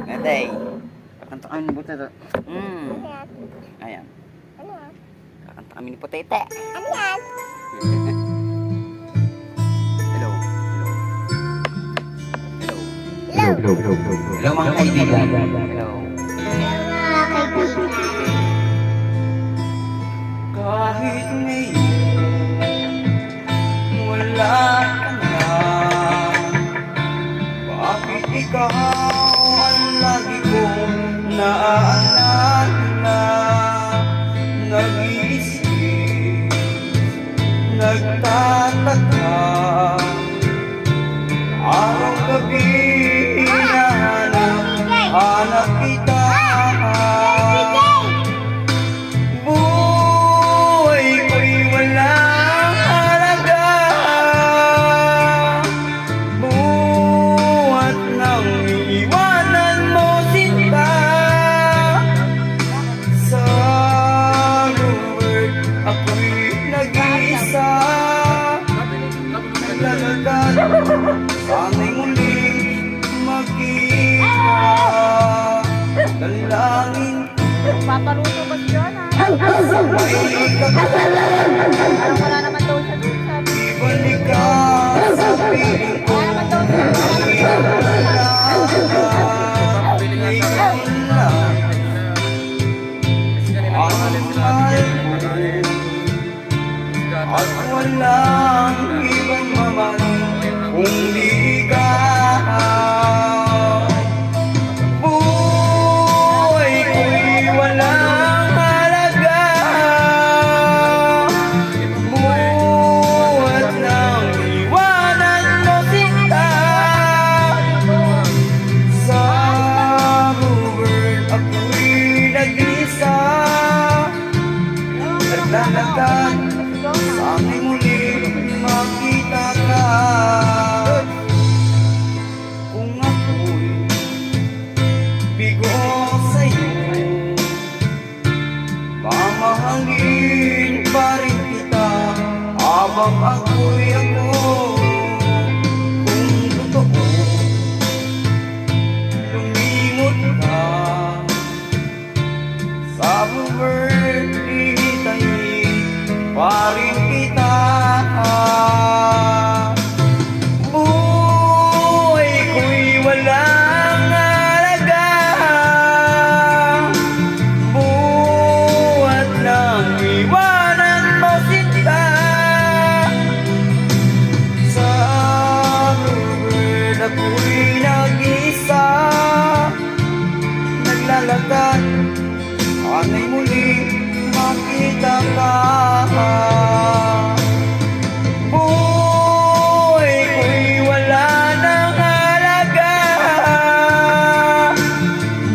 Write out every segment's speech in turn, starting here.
Ganday. Kakanta kami ni Butete. Ayan. Kakanta kami ni Potete. Ano yan? Hello. Hello. Hello mga kaibigan. Hello. Mga kaibigan. Kahit ngayon wala ka na, bakit ikaw ang lagi kong naaalala? Nag-iisip, nagtataka, araw-gabi hinahanap kita. Buhay ko'y walang halaga, buhat nang iiwanan mo sinta. Sa world ako'y nag-iisa, naglalagad, sana'y muling magkita. Dalangin Papaluto ba siya na? may Parang wala naman daw siya dun sa... ibalik ka sa piling ko. Wala naman daw siya. At walang ibang mamahalin kung di ikaw. Buhay ko'y walang halaga, buhat nang iwanan mo sinta. Sa world ako'y nag-isa, naglalakad, sana'y muling makita ka. Kung ako'y bigo sa'yo, mamahalin pa rin kita habang ako'y ako. Kung totoo, lumimot ka sa world, hihitayin pa rin kita. Buhay ko'y walang halaga, buhat nang iwanan mo sinta. Sa world ako'y nag-isa, naglalakad, sana'y muling makita ka. Buhay ko'y wala nang halaga,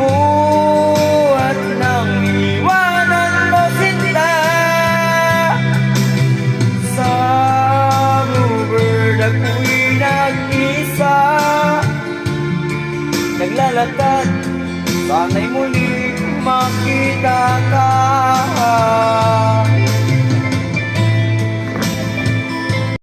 buhat nang iwanan mo sinta. Sa world ako'y nag-isa, naglalakad, sana'y muling makita ka.